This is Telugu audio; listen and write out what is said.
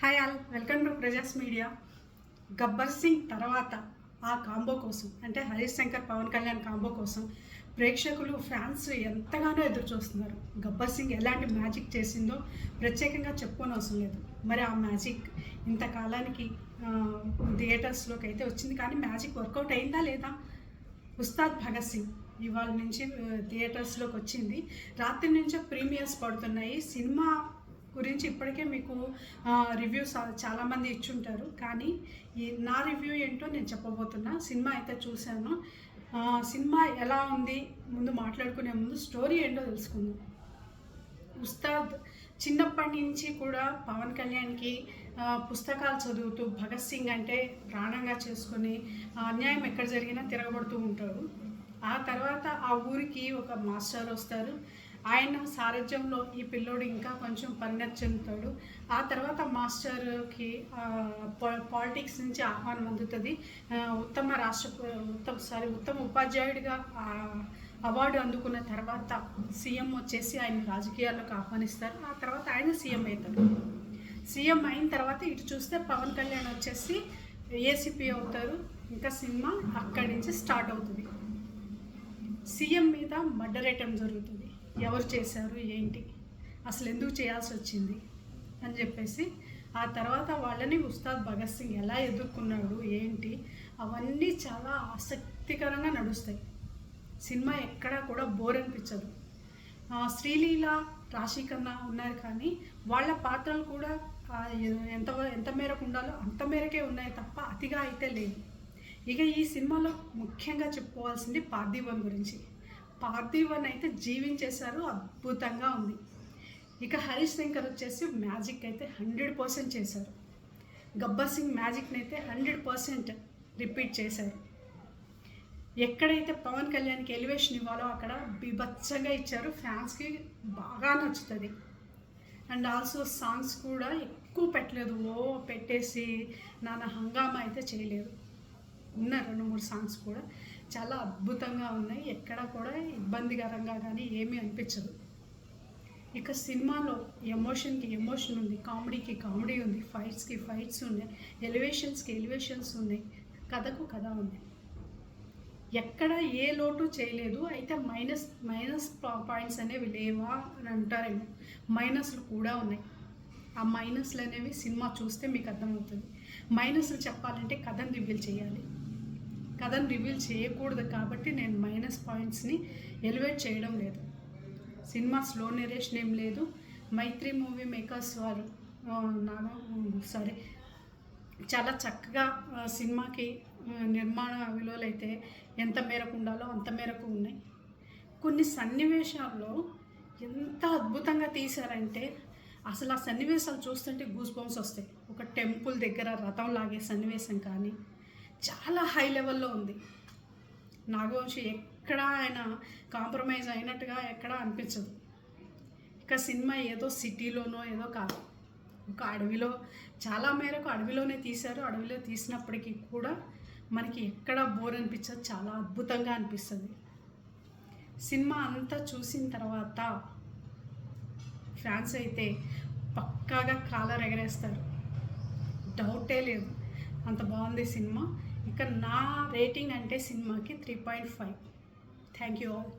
Hi all, welcome to prajas media. Gabbar Singh తర్వాత ఆ కాంబో కోసం, అంటే హరీష్ శంకర్ పవన్ కళ్యాణ్ కాంబో కోసం ప్రేక్షకులు ఫ్యాన్స్ ఎంతగానో ఎదురు చూస్తున్నారు. గబ్బర్ సింగ్ ఎలాంటి మ్యాజిక్ చేసిందో ప్రత్యేకంగా చెప్పుకోనవసరం లేదు. మరి ఆ మ్యాజిక్ ఇంతకాలానికి థియేటర్స్లోకి అయితే వచ్చింది, కానీ మ్యాజిక్ వర్కౌట్ అయిందా లేదా? ఉస్తాద్ భగత్ సింగ్ ఇవాళ నుంచి థియేటర్స్లోకి వచ్చింది. రాత్రి నుంచే ప్రీమియర్స్ పడుతున్నాయి. సినిమా గురించి ఇప్పటికే మీకు రివ్యూస్ చాలామంది ఇచ్చుంటారు, కానీ నా రివ్యూ ఏంటో నేను చెప్పబోతున్నా. సినిమా అయితే చూశాను. సినిమా ఎలా ఉంది ముందు మాట్లాడుకునే ముందు స్టోరీ ఏంటో తెలుసుకుందాం. ఉస్తాద్ చిన్నప్పటి నుంచి కూడా పవన్ కళ్యాణ్కి పుస్తకాలు చదువుతూ భగత్ సింగ్ అంటే ప్రాణంగా చేసుకొని అన్యాయం ఎక్కడ జరిగినా తిరగబడుతూ ఉంటాడు. ఆ తర్వాత ఆ ఊరికి ఒక మాస్టర్ వస్తారు. ఆయన సారథ్యంలో ఈ పిల్లోడు ఇంకా కొంచెం పరిణతి చెందుతాడు. ఆ తర్వాత మాస్టర్కి పాలిటిక్స్ నుంచి ఆహ్వానం అందుతుంది. ఉత్తమ ఉపాధ్యాయుడిగా అవార్డు అందుకున్న తర్వాత సీఎం వచ్చేసి ఆయన రాజకీయాల్లోకి ఆహ్వానిస్తారు. ఆ తర్వాత ఆయన సీఎం అవుతాడు. సీఎం అయిన తర్వాత ఇటు చూస్తే పవన్ కళ్యాణ్ వచ్చేసి ఏసీపీ అవుతారు. ఇంకా సినిమా అక్కడి నుంచి స్టార్ట్ అవుతుంది. సీఎం మీద మర్డర్ అటెంప్ట్ జరుగుతుంది. ఎవరు చేశారు, ఏంటి, అసలు ఎందుకు చేయాల్సి వచ్చింది అని చెప్పేసి ఆ తర్వాత వాళ్ళని ఉస్తాద్ భగత్ సింగ్ ఎలా ఎదుర్కొన్నాడు, ఏంటి, అవన్నీ చాలా ఆసక్తికరంగా నడుస్తాయి. సినిమా ఎక్కడా కూడా బోర్ అనిపించదు. శ్రీలీల, రాశికన్నా ఉన్నారు, కానీ వాళ్ళ పాత్రలు కూడా ఎంత మేరకు ఉండాలో అంత మేరకే ఉన్నాయి తప్ప అతిగా అయితే లేదు. ఇక ఈ సినిమాలో ముఖ్యంగా చెప్పుకోవాల్సింది పార్థివన్ గురించి. పార్థివన్ అయితే జీవించేశారు, అద్భుతంగా ఉంది. ఇక హరీష్ శంకర్ వచ్చేసి మ్యాజిక్ అయితే 100% చేశారు. గబ్బర్ సింగ్ మ్యాజిక్ని అయితే 100% రిపీట్ చేశారు. ఎక్కడైతే పవన్ కళ్యాణ్కి ఎలివేషన్ ఇవ్వాలో అక్కడ బీభత్సంగా ఇచ్చారు. ఫ్యాన్స్కి బాగా నచ్చుతుంది. అండ్ ఆల్సో సాంగ్స్ కూడా ఎక్కువ పెట్టలేదు, పెట్టేసి నాన్న హంగామా అయితే చేయలేదు. ఉన్న 2-3 సాంగ్స్ కూడా చాలా అద్భుతంగా ఉన్నాయి. ఎక్కడ కూడా ఇబ్బందికరంగా కానీ ఏమీ అనిపించదు. ఇక సినిమాలో ఎమోషన్కి ఎమోషన్ ఉంది, కామెడీకి కామెడీ ఉంది, ఫైట్స్కి ఫైట్స్ ఉన్నాయి, ఎలివేషన్స్కి ఎలివేషన్స్ ఉన్నాయి, కథకు కథ ఉంది. ఎక్కడ ఏ లోటు చేయలేదు. అయితే మైనస్ పాయింట్స్ అనేవి లేవా అని అంటారేమో. మైనస్లు కూడా ఉన్నాయి. ఆ మైనస్లు అనేవి సినిమా చూస్తే మీకు అర్థమవుతుంది. మైనస్లు చెప్పాలంటే కథను రివీల్ చేయాలి. కథను రివీల్ చేయకూడదు కాబట్టి నేను మైనస్ పాయింట్స్ని ఎలివేట్ చేయడం లేదు. సినిమా స్లో నెరేషన్ ఏం లేదు. మైత్రి మూవీ మేకర్స్ వారు చాలా చక్కగా సినిమాకి నిర్మాణ విలువలు అయితే ఎంత మేరకు ఉండాలో అంత మేరకు ఉన్నాయి. కొన్ని సన్నివేశాల్లో ఎంత అద్భుతంగా తీశారంటే అసలు ఆ సన్నివేశాలు చూస్తుంటే గూస్ బంప్స్ వస్తాయి. ఒక టెంపుల్ దగ్గర రథం లాగే సన్నివేశం కానీ చాలా హై లెవెల్లో ఉంది. నాగవంశి ఎక్కడా ఆయన కాంప్రమైజ్ అయినట్టుగా ఎక్కడా అనిపించదు. ఇక సినిమా ఏదో సిటీలోనో ఏదో కాదు, ఒక అడవిలో చాలా మేరకు అడవిలోనే తీశారు. అడవిలో తీసినప్పటికీ కూడా మనకి ఎక్కడా బోర్ అనిపించదు, చాలా అద్భుతంగా అనిపిస్తుంది. సినిమా అంతా చూసిన తర్వాత ఫ్యాన్స్ అయితే పక్కాగా కాలర్ ఎగరేస్తారు, డౌటే లేదు. అంత బాగుంది సినిమా. ఇక నా రేటింగ్ అంటే సినిమాకి 3.5. Thank you all.